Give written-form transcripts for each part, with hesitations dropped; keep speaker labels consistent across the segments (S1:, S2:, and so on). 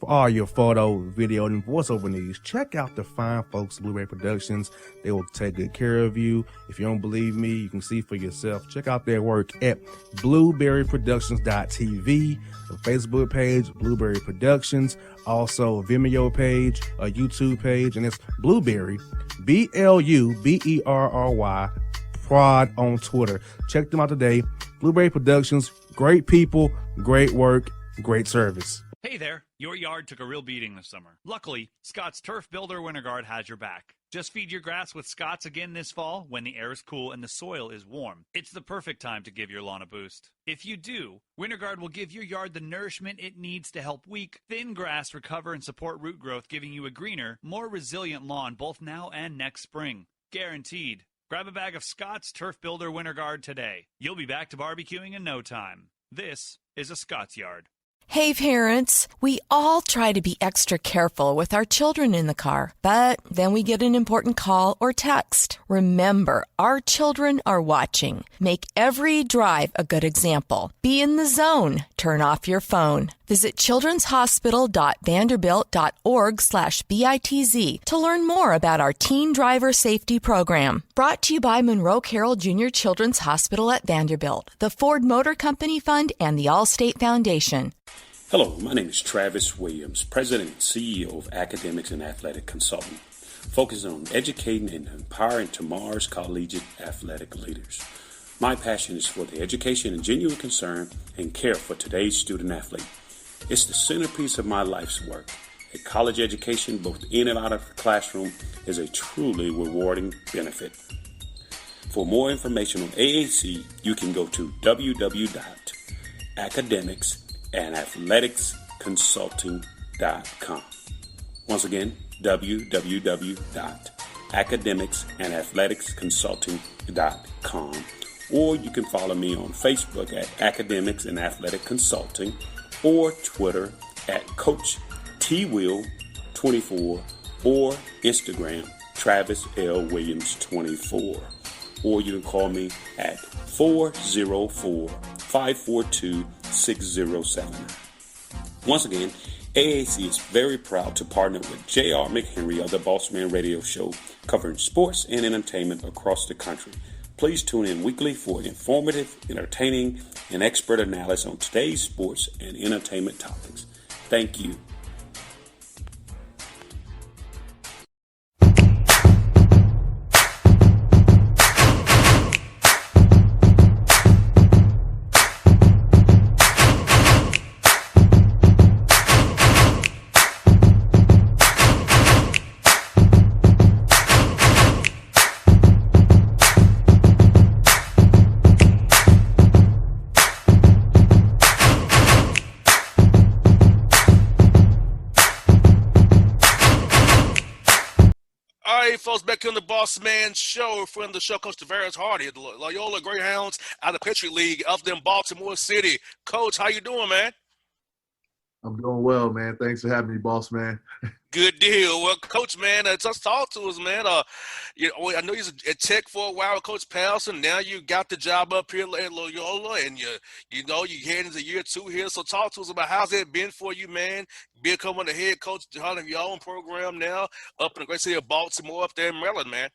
S1: For all your photo, video, and voiceover needs, check out the fine folks at Blueberry Productions. They will take good care of you. If you don't believe me, you can see for yourself. Check out their work at blueberryproductions.tv, the Facebook page, Blueberry Productions, also a Vimeo page, a YouTube page, and it's Blueberry, BLUBERRY, Prod on Twitter. Check them out today. Blueberry Productions, great people, great work, great service.
S2: Hey there, your yard took a real beating this summer. Luckily, Scott's Turf Builder Winter Guard has your back. Just feed your grass with Scott's again this fall when the air is cool and the soil is warm. It's the perfect time to give your lawn a boost. If you do, Winter Guard will give your yard the nourishment it needs to help weak, thin grass recover and support root growth, giving you a greener, more resilient lawn both now and next spring. Guaranteed. Grab a bag of Scott's Turf Builder Winter Guard today. You'll be back to barbecuing in no time. This is a Scott's Yard.
S3: Hey parents, we all try to be extra careful with our children in the car, but then we get an important call or text. Remember, our children are watching. Make every drive a good example. Be in the zone. Turn off your phone. Visit childrenshospital.vanderbilt.org/BITZ to learn more about our Teen Driver Safety Program. Brought to you by Monroe Carroll Jr. Children's Hospital at Vanderbilt, the Ford Motor Company Fund, and the Allstate Foundation.
S4: Hello, my name is Travis Williams, President and CEO of Academics and Athletic Consulting, focusing on educating and empowering tomorrow's collegiate athletic leaders. My passion is for the education and genuine concern and care for today's student athlete. It's the centerpiece of my life's work. A college education, both in and out of the classroom, is a truly rewarding benefit. For more information on AAC, you can go to www.academicsandathleticsconsulting.com. Once again, www.academicsandathleticsconsulting.com. Or you can follow me on Facebook at Academics and Athletic Consulting, or Twitter at Coach TWill24, or Instagram Travis L. Williams 24. Or you can call me at 404-542-6079. Once again, AAC is very proud to partner with J.R. McHenry of the Bossman Radio Show, covering sports and entertainment across the country. Please tune in weekly for informative, entertaining, and expert analysis on today's sports and entertainment topics. Thank you.
S5: Folks, back on the Bossman Show, friend of the show, Coach Tavaras Hardy, the Loyola Greyhounds out of the Patriot League up in Baltimore City. Coach, how you doing, man?
S6: I'm doing well, man. Thanks for having me, boss man.
S5: Good deal. Well, Coach, man, just talk to us, man. I know you was at Tech for a while with Coach Powelson. Now you got the job up here at Loyola, and you head into year 2 here. So talk to us about how's it been for you, man, becoming the head coach of your own program now up in the great city of Baltimore, up there in Maryland, man.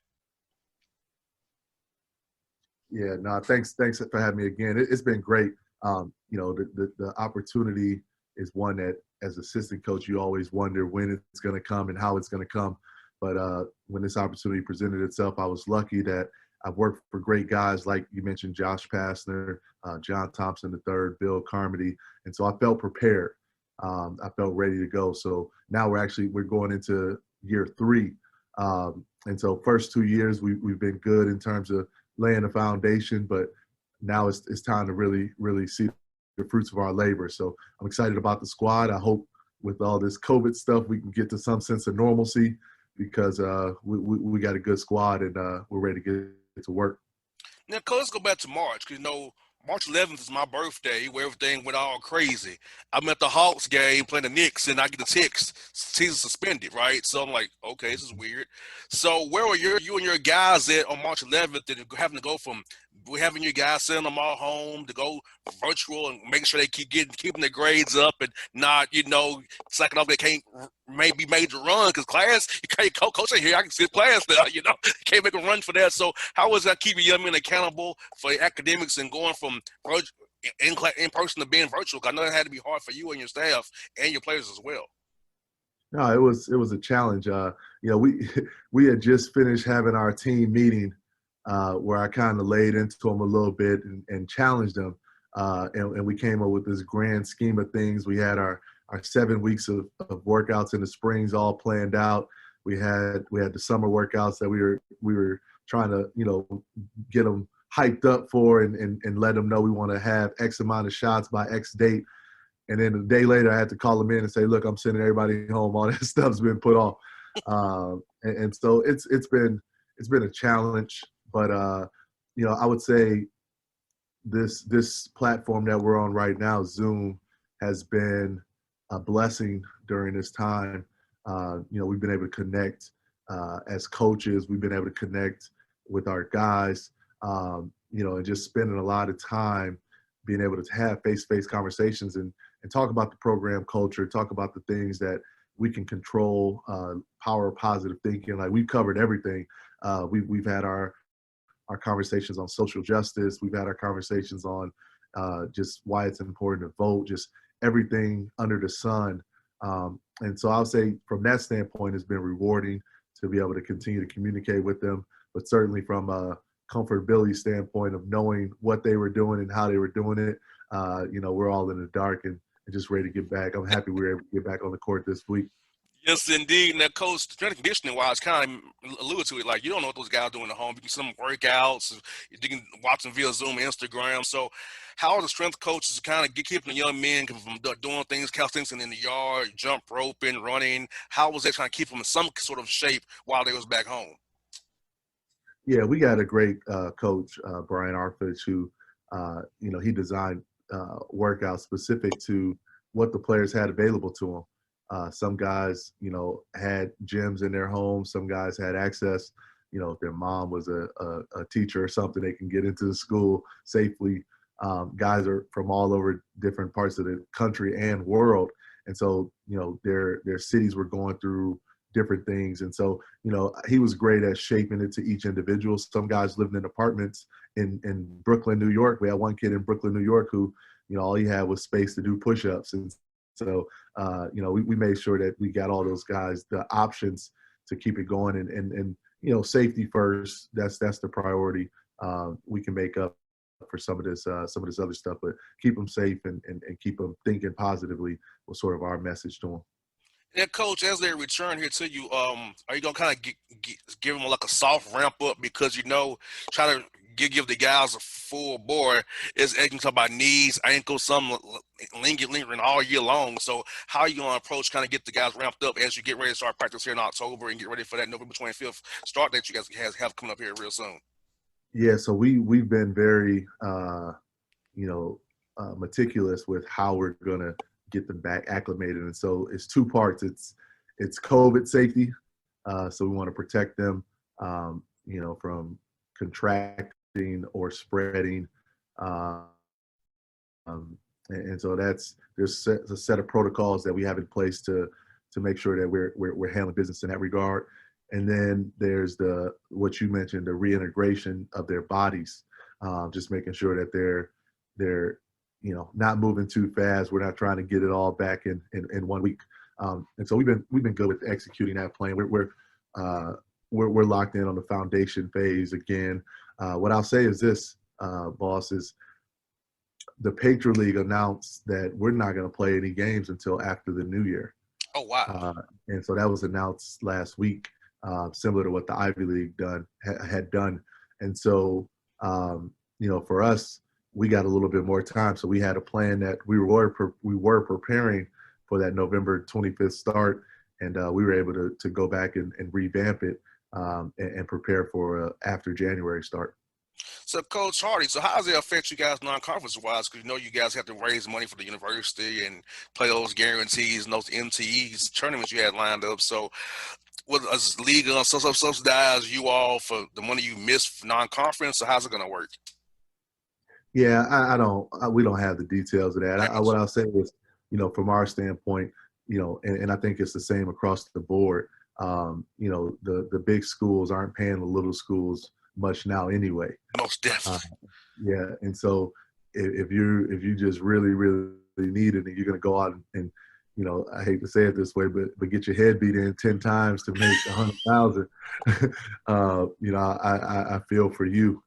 S6: Yeah, no, thanks for having me again. It's been great. The opportunity is one that, as assistant coach, you always wonder when it's going to come and how it's going to come. But when this opportunity presented itself, I was lucky that I've worked for great guys like you mentioned, Josh Pastner, John Thompson III, Bill Carmody. And so I felt prepared. I felt ready to go. So now we're going into year 3. And so first 2 years, we've been good in terms of laying a foundation, but now it's time to really, really see the fruits of our labor. So I'm excited about the squad. I hope with all this COVID stuff, we can get to some sense of normalcy because we got a good squad and we're ready to get to work.
S5: Now, Coach, let's go back to March because, March 11th is my birthday where everything went all crazy. I'm at the Hawks game playing the Knicks, and I get a text, season suspended, right? So I'm like, okay, this is weird. So where were you and your guys at on March 11th and having to go from we having you guys sending them all home to go virtual and making sure they keeping their grades up and not, slacking off. They can't maybe major run because class, you can't coach in here. I can skip class now, can't make a run for that. So how was that keeping young men accountable for academics and going from in person to being virtual? I know that had to be hard for you and your staff and your players as well.
S6: No, it was a challenge. We had just finished having our team meeting where I kind of laid into them a little bit and challenged them. And we came up with this grand scheme of things. We had our 7 weeks of workouts in the springs all planned out. We had the summer workouts that we were trying to, get them hyped up for and let them know we want to have X amount of shots by X date. And then a day later, I had to call them in and say, look, I'm sending everybody home. All that stuff's been put off. And so it's been a challenge. But, I would say this platform that we're on right now, Zoom, has been a blessing during this time. We've been able to connect as coaches. We've been able to connect with our guys, and just spending a lot of time being able to have face-to-face conversations and talk about the program culture, talk about the things that we can control, power of positive thinking. Like, we've covered everything. We've had our conversations on social justice. We've had our conversations on just why it's important to vote, just everything under the sun. And so I'll say from that standpoint, it's been rewarding to be able to continue to communicate with them, but certainly from a comfortability standpoint of knowing what they were doing and how they were doing it, we're all in the dark and just ready to get back. I'm happy we were able to get back on the court this week.
S5: Yes, indeed. Now, Coach, strength and conditioning wise, kind of alluded to it. Like, you don't know what those guys doing at home. You can see them workouts. You can watch them via Zoom, Instagram. So, how are the strength coaches kind of keeping the young men from doing things, calisthenics in the yard, jump roping, running? How was that trying to keep them in some sort of shape while they was back home?
S6: Yeah, we got a great coach, Brian Arfitch, who, he designed workouts specific to what the players had available to them. Some guys, had gyms in their homes. Some guys had access. If their mom was a teacher or something, they can get into the school safely. Guys are from all over different parts of the country and world. And so, their cities were going through different things. And so, he was great at shaping it to each individual. Some guys lived in apartments in Brooklyn, New York. We had one kid in Brooklyn, New York, who, all he had was space to do push-ups. And so, we made sure that we got all those guys the options to keep it going and safety first. That's the priority. We can make up for some of this other stuff, but keep them safe and keep them thinking positively was sort of our message to them.
S5: Yeah, Coach, as they return here to you, are you gonna kind of give them like a soft ramp up because try to give the guys a full bore? Is you can talk about knees, ankles, some lingering all year long. So how are you gonna approach kind of get the guys ramped up as you get ready to start practice here in October and get ready for that November 25th start that you guys have coming up here real soon?
S6: Yeah, so we've been very meticulous with how we're gonna get them back acclimated. And so it's two parts. It's COVID safety. So we want to protect them, from contracting or spreading. And so there's a set of protocols that we have in place to make sure that we're handling business in that regard. And then there's what you mentioned, the reintegration of their bodies, just making sure that they're not moving too fast. We're not trying to get it all back in 1 week. And so we've been good with executing that plan. We're locked in on the foundation phase again. What I'll say is this, boss, is the Patriot League announced that we're not going to play any games until after the new year.
S5: Oh, wow.
S6: And so that was announced last week, similar to what the Ivy League had done. And so, for us, we got a little bit more time. So we had a plan that we were preparing for that November 25th start. And we were able to go back and revamp it and prepare for after January start.
S5: So, Coach Hardy, so how does it affect you guys non-conference-wise? Because you guys have to raise money for the university and play those guarantees and those MTEs tournaments you had lined up. So, was a league going to subsidize you all for the money you missed for non-conference, or how's it going to work?
S6: Yeah, I don't. We don't have the details of that. What
S5: Gotcha.
S6: I'll say is, from our standpoint, and I think it's the same across the board. The big schools aren't paying the little schools much now anyway.
S5: Most
S6: Uh,
S5: definitely.
S6: yeah, and so if you just really really need it, and you're going to go out and I hate to say it this way, but get your head beat in 10 times to make 100,000. I feel for you.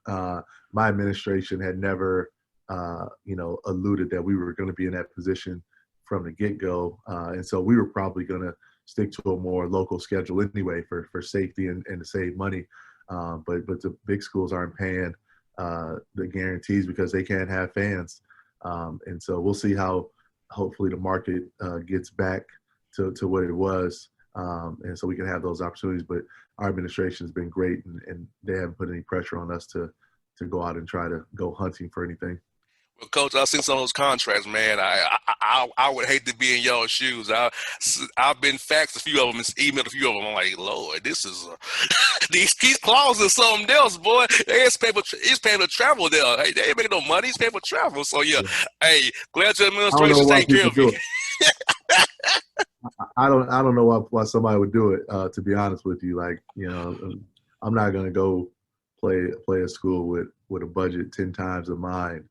S6: My administration had never alluded that we were going to be in that position from the get-go, and so we were probably going to stick to a more local schedule anyway for safety and to save money. But the big schools aren't paying the guarantees because they can't have fans. And so we'll see how hopefully the market gets back to what it was. And so we can have those opportunities. But our administration has been great, and they haven't put any pressure on us to go out and try to go hunting for anything.
S5: Well, Coach, I've seen some of those contracts, man. I would hate to be in y'all's shoes. I've been faxed a few of them and emailed a few of them. I'm like, Lord, this is these clauses something else, boy. He's paying for travel there. Hey, they ain't making no money. He's paying for travel. So yeah,
S6: Yeah.
S5: hey, glad your
S6: I don't know
S5: administration's
S6: why
S5: taking care
S6: people
S5: of
S6: do
S5: you.
S6: it. I don't know why somebody would do it. To be honest with you, like I'm not gonna go play a school with a budget 10 times of mine,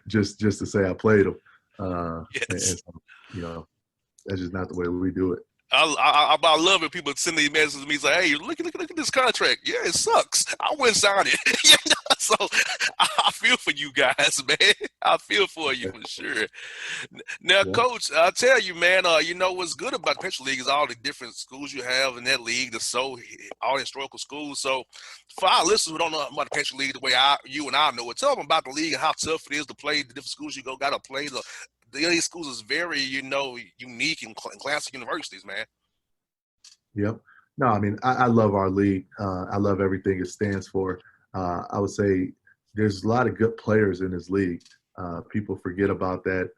S6: just to say I played them. And
S5: Yes.
S6: so, that's just not the way we do it.
S5: I love it. People send these messages to me say, "Hey, look at this contract. Yeah, it sucks. I wouldn't sign it." So I feel for you guys, man. I feel for you for sure. Now,
S6: Yeah.
S5: Coach, I tell you, man. What's good about the Petro League is all the different schools you have in that league. All the historical schools. So, for our listeners who don't know about the Petro League the way you and I know it, tell them about the league and how tough it is to play the different schools you got to play. These schools is very, unique and classic universities, man.
S6: Yep. No, I mean, I love our league. I love everything it stands for. I would say there's a lot of good players in this league. People forget about that.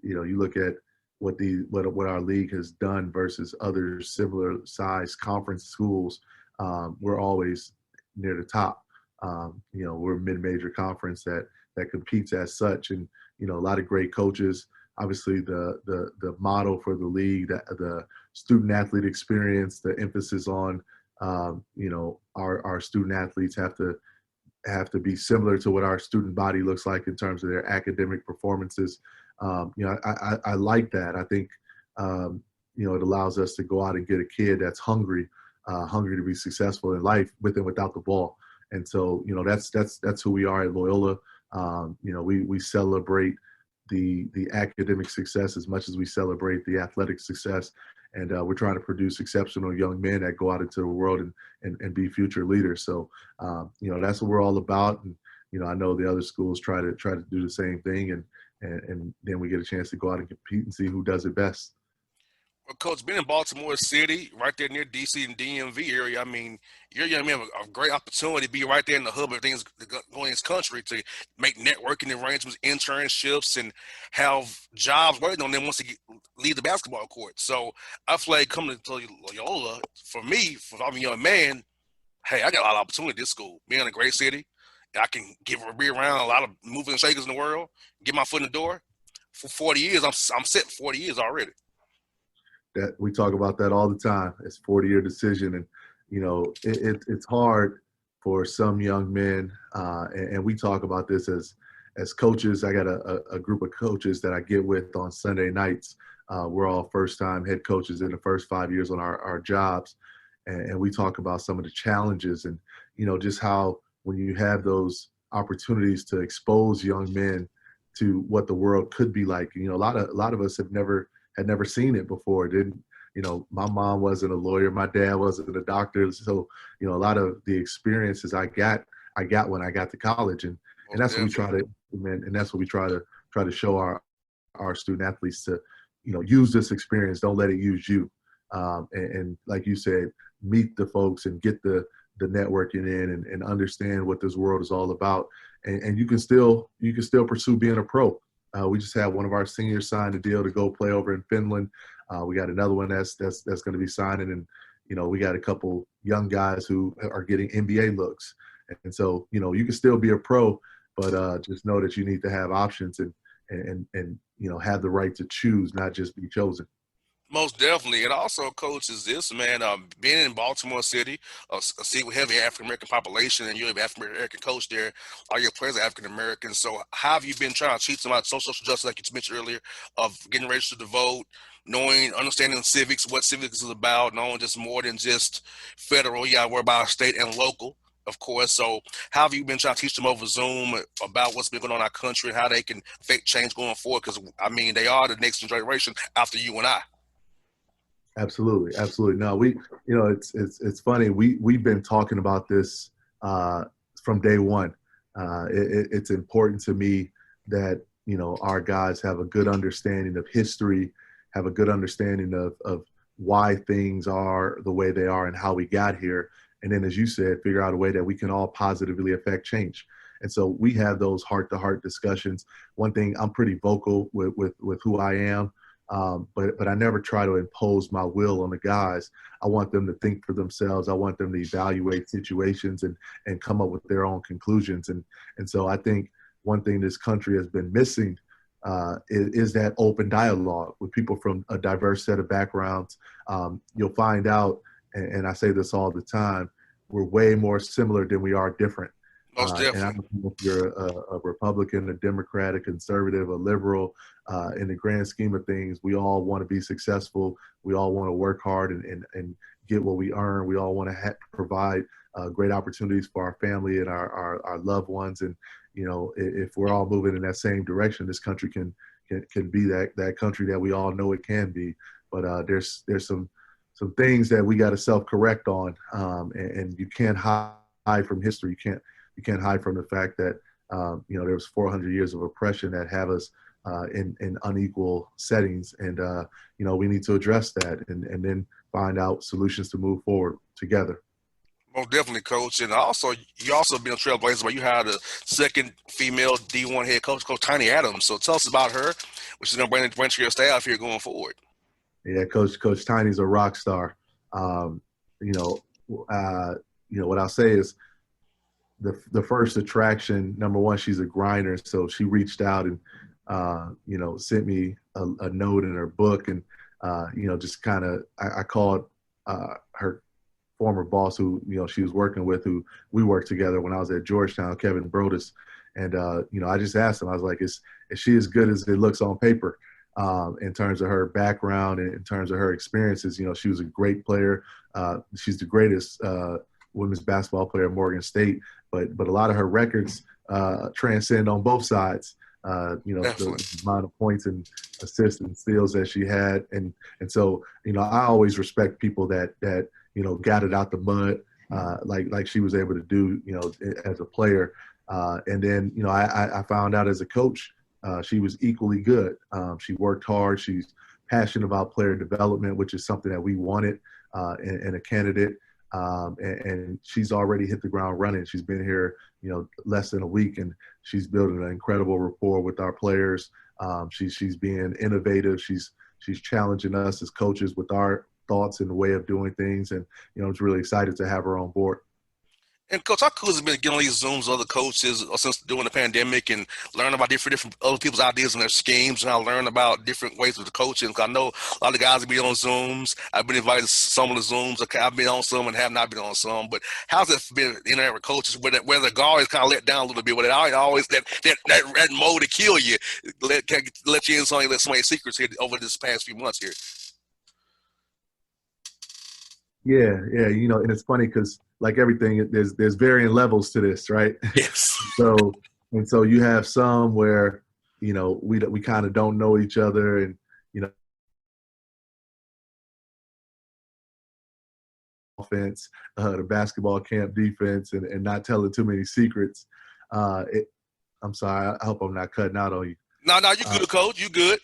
S6: You look at what our league has done versus other similar size conference schools. We're always near the top. We're a mid-major conference that competes as such, and a lot of great coaches. Obviously, the model for the league, the student athlete experience, the emphasis on our student athletes have to be similar to what our student body looks like in terms of their academic performances. I like that. I think it allows us to go out and get a kid that's hungry to be successful in life with and without the ball. And so that's who we are at Loyola. We celebrate the academic success as much as we celebrate the athletic success. And we're trying to produce exceptional young men that go out into the world and be future leaders. So, that's what we're all about. And, I know the other schools try to do the same thing. And then we get a chance to go out and compete and see who does it best.
S5: Well, Coach, being in Baltimore City, right there near DC and DMV area, I mean, you're a young man with a great opportunity to be right there in the hub of things going in this country to make networking arrangements, internships, and have jobs waiting on them once they leave the basketball court. So I feel like coming to Loyola, for me, for I'm a young man, hey, I got a lot of opportunity at this school. Being in a great city, I can be around a lot of moving and shakers in the world, get my foot in the door. For 40 years, I'm set for 40 years already.
S6: That we talk about that all the time. It's a 40-year decision, and it's hard for some young men. And we talk about this as coaches. I got a group of coaches that I get with on Sunday nights. We're all first-time head coaches in the first 5 years on our jobs, and we talk about some of the challenges and just how when you have those opportunities to expose young men to what the world could be like. A lot of us had never seen it before. My mom wasn't a lawyer. My dad wasn't a doctor. So, a lot of the experiences I got when I got to college. And that's what we try to implement. And that's what we try to show our student athletes to, use this experience. Don't let it use you. And like you said, meet the folks and get the networking in and understand what this world is all about. And you can still pursue being a pro. We just had one of our seniors sign a deal to go play over in Finland. We got another one that's going to be signing, and we got a couple young guys who are getting NBA looks. And so, you know, you can still be a pro, but just know that you need to have options and you know, have the right to choose, not just be chosen.
S5: Most definitely. And also, coach, is this, man, being in Baltimore City, a city with heavy African American population, and you're an African American coach there, all your players are African American. So, how have you been trying to teach them about social justice, like you mentioned earlier, of getting registered to vote, knowing, understanding civics, what civics is about, knowing just more than just federal, you got to worry about state and local, of course. So, how have you been trying to teach them over Zoom about what's been going on in our country and how they can affect change going forward? Because, I mean, they are the next generation after you and I.
S6: Absolutely, absolutely. No, you know, it's funny. We've been talking about this from day one. It's important to me that, you know, our guys have a good understanding of history, have a good understanding of why things are the way they are and how we got here, and then, as you said, figure out a way that we can all positively affect change. And so we have those heart-to-heart discussions. One thing, I'm pretty vocal with who I am. But I never try to impose my will on the guys. I want them to think for themselves. I want them to evaluate situations and come up with their own conclusions. And so I think one thing this country has been missing is that open dialogue with people from a diverse set of backgrounds. You'll find out, and I say this all the time, we're way more similar than we are different.
S5: Most
S6: And I
S5: definitely.
S6: don't know if you're a Republican, a Democrat, a conservative, a liberal. In the grand scheme of things, we all want to be successful. We all want to work hard and get what we earn. We all want to provide great opportunities for our family and our loved ones. And, you know, if we're all moving in that same direction, this country can be that country that we all know it can be. But there's some things that we got to self-correct on, and you can't hide from history. You can't hide from the fact that, you know, there was 400 years of oppression that have us in unequal settings. And, you know, we need to address that and then find out solutions to move forward together.
S5: Most definitely, coach. And also, you also been a trailblazer, but you had a second female D1 head coach, Coach Tiny Adams. So tell us about her, which is going to bring to your staff here going forward.
S6: Yeah, Coach Tiny's a rock star. You know, what I'll say is, the first attraction, number one, she's a grinder. So she reached out and, you know, sent me a note in her book. And, you know, just kind of, I called her former boss who, you know, she was working with, who we worked together when I was at Georgetown, Kevin Brodus. And, you know, I just asked him, I was like, is she as good as it looks on paper? In terms of her background and in terms of her experiences. You know, she was a great player. She's the greatest women's basketball player at Morgan State, but a lot of her records transcend on both sides. You know,
S5: Definitely.
S6: the amount of points and assists and steals that she had, and so, you know, I always respect people that you know, got it out the mud, like she was able to do, you know, as a player. And then, you know, I found out as a coach, she was equally good. She worked hard. She's passionate about player development, which is something that we wanted in a candidate. And she's already hit the ground running. She's been here, you know, less than a week, and she's building an incredible rapport with our players. She's being innovative. She's challenging us as coaches with our thoughts and the way of doing things. And, you know, I'm really excited to have her on board.
S5: And Coach, how cool has it been getting on these Zooms with other coaches since during the pandemic and learn about different other people's ideas and their schemes, and I learn about different ways of the coaching? Because I know a lot of guys have been on Zooms. I've been invited to some of the Zooms. Okay, I've been on some and have not been on some. But how's it been interacting with coaches where the guard is kind of let down a little bit, where they always that mode to kill you, let you in let somebody's secrets here over this past few months here?
S6: Yeah, you know, and it's funny because, like everything, there's varying levels to this, right?
S5: Yes.
S6: So you have some where, you know, we kind of don't know each other, and, you know, offense, the basketball camp defense, and not telling too many secrets. I'm sorry, I hope I'm not cutting out on you.
S5: No, you good, Coach. You good.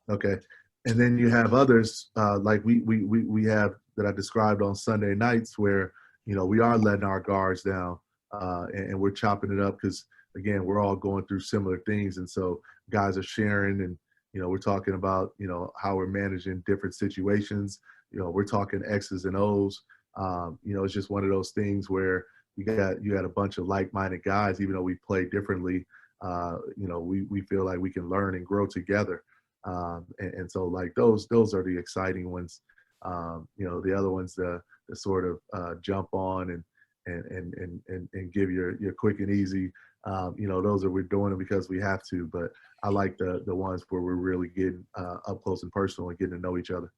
S6: Okay. And then you have others like we have that I described on Sunday nights where, you know, we are letting our guards down and we're chopping it up because, again, we're all going through similar things. And so guys are sharing, and, you know, we're talking about, you know, how we're managing different situations. You know, we're talking X's and O's. You know, it's just one of those things where, you got a bunch of like-minded guys, even though we play differently. We feel like we can learn and grow together. And so like those are the exciting ones. The other ones to sort of jump on and give your quick and easy. Those we're doing it because we have to. But I like the ones where we're really getting up close and personal and getting to know each other.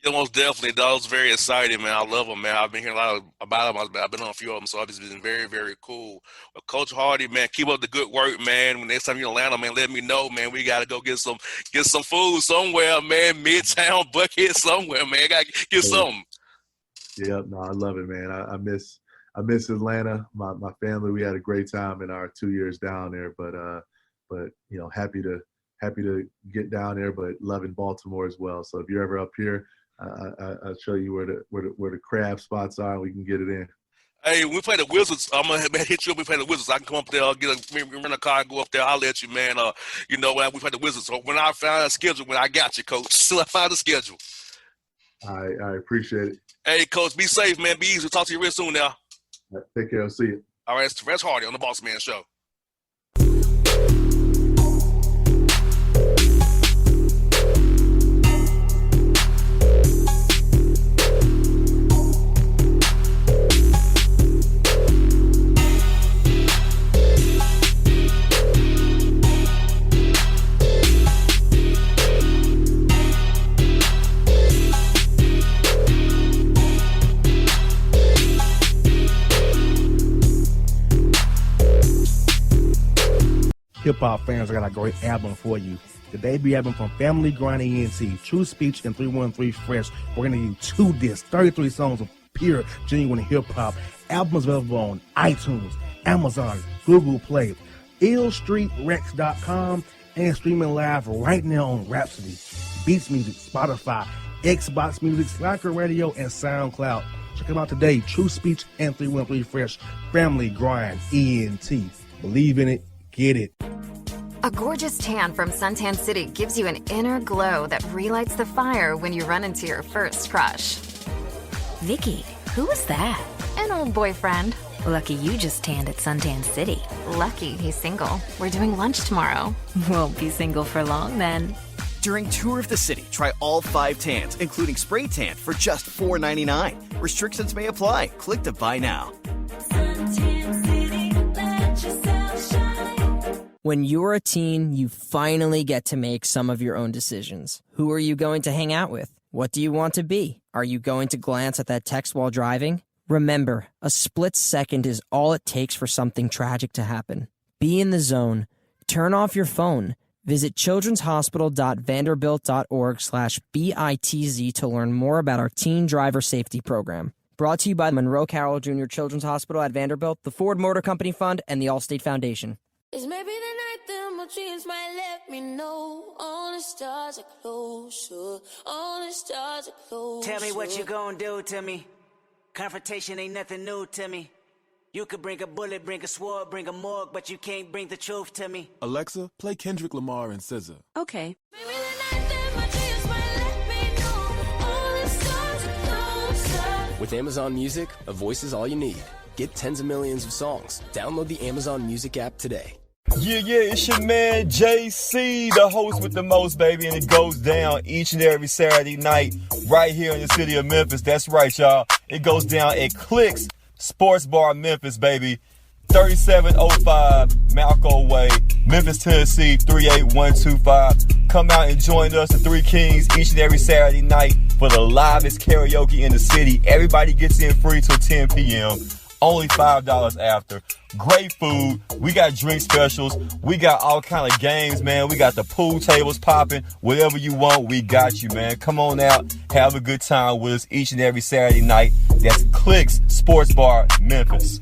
S5: Yeah, most definitely. That was very exciting, man. I love them, man. I've been hearing a lot about them. I've been on a few of them, so it's been very, very cool. But Coach Hardy, man, keep up the good work, man. When next time you're in Atlanta, man, let me know, man. We got to go get some food somewhere, man. Midtown Buckhead somewhere, man. Got to get something.
S6: Yeah, no, I love it, man. I miss Atlanta. My family, we had a great time in our 2 years down there, but happy to get down there, but loving Baltimore as well. So if you're ever up here, I'll show you where the crab spots are, and we can get it in.
S5: Hey, when we play the Wizards, I'm gonna hit you up. We play the Wizards. I can come up there, rent a car, and go up there. I'll let you, man. When we play the Wizards. So when I find a schedule, I got you, Coach. So I find a schedule.
S6: I appreciate it.
S5: Hey, Coach, be safe, man. Be easy. We'll talk to you real soon now.
S6: Take care. I'll see you.
S5: All right, it's Tavaras Hardy on the Bossman Show.
S1: Hip-hop fans, I got a great album for you. The debut album from Family Grind ENT, True Speech and 313 Fresh. We're going to give you 2 discs, 33 songs of pure, genuine hip-hop. Albums available on iTunes, Amazon, Google Play, illstreetrex.com, and streaming live right now on Rhapsody, Beats Music, Spotify, Xbox Music, Slacker Radio, and SoundCloud. Check them out today. True Speech and 313 Fresh. Family Grind ENT. Believe in it. Get it.
S7: A gorgeous tan from Suntan City gives you an inner glow that relights the fire when you run into your first crush.
S8: Vicky, who was that?
S7: An old boyfriend.
S8: Lucky you just tanned at Suntan City.
S7: Lucky he's single. We're doing lunch tomorrow.
S8: Won't be single for long then.
S9: During Tour of the City, try all 5 tans, including spray tan, for just $4.99. Restrictions may apply. Click to buy now.
S10: Suntan City, let yourself shine.
S11: When you're a teen, you finally get to make some of your own decisions. Who are you going to hang out with? What do you want to be? Are you going to glance at that text while driving? Remember, a split second is all it takes for something tragic to happen. Be in the zone. Turn off your phone. Visit childrenshospital.vanderbilt.org/BITZ to learn more about our teen driver safety program. Brought to you by Monroe Carroll Jr. Children's Hospital at Vanderbilt, the Ford Motor Company Fund, and the Allstate Foundation.
S10: It's maybe the night that my dreams might let me know. All the stars are closer. All the stars are closer.
S12: Tell me what you gonna do to me. Confrontation ain't nothing new to me. You could bring a bullet, bring a sword, bring a morgue, but you can't bring the truth to me.
S13: Alexa, play Kendrick Lamar and SZA.
S8: Okay.
S10: Maybe the night that my dreams might let me know. All the stars are closer.
S14: With Amazon Music, a voice is all you need. Get tens of millions of songs. Download the Amazon Music app today.
S15: Yeah, it's your man JC, the host with the most, baby, and it goes down each and every Saturday night right here in the city of Memphis. That's right, y'all. It goes down at Clicks Sports Bar Memphis, baby. 3705 Malco Way, Memphis, Tennessee, 38125. Come out and join us, the Three Kings, each and every Saturday night for the livest karaoke in the city. Everybody gets in free till 10 p.m. Only $5 after. Great food. We got drink specials. We got all kind of games, man. We got the pool tables popping. Whatever you want, we got you, man. Come on out. Have a good time with us each and every Saturday night. That's Clicks Sports Bar, Memphis.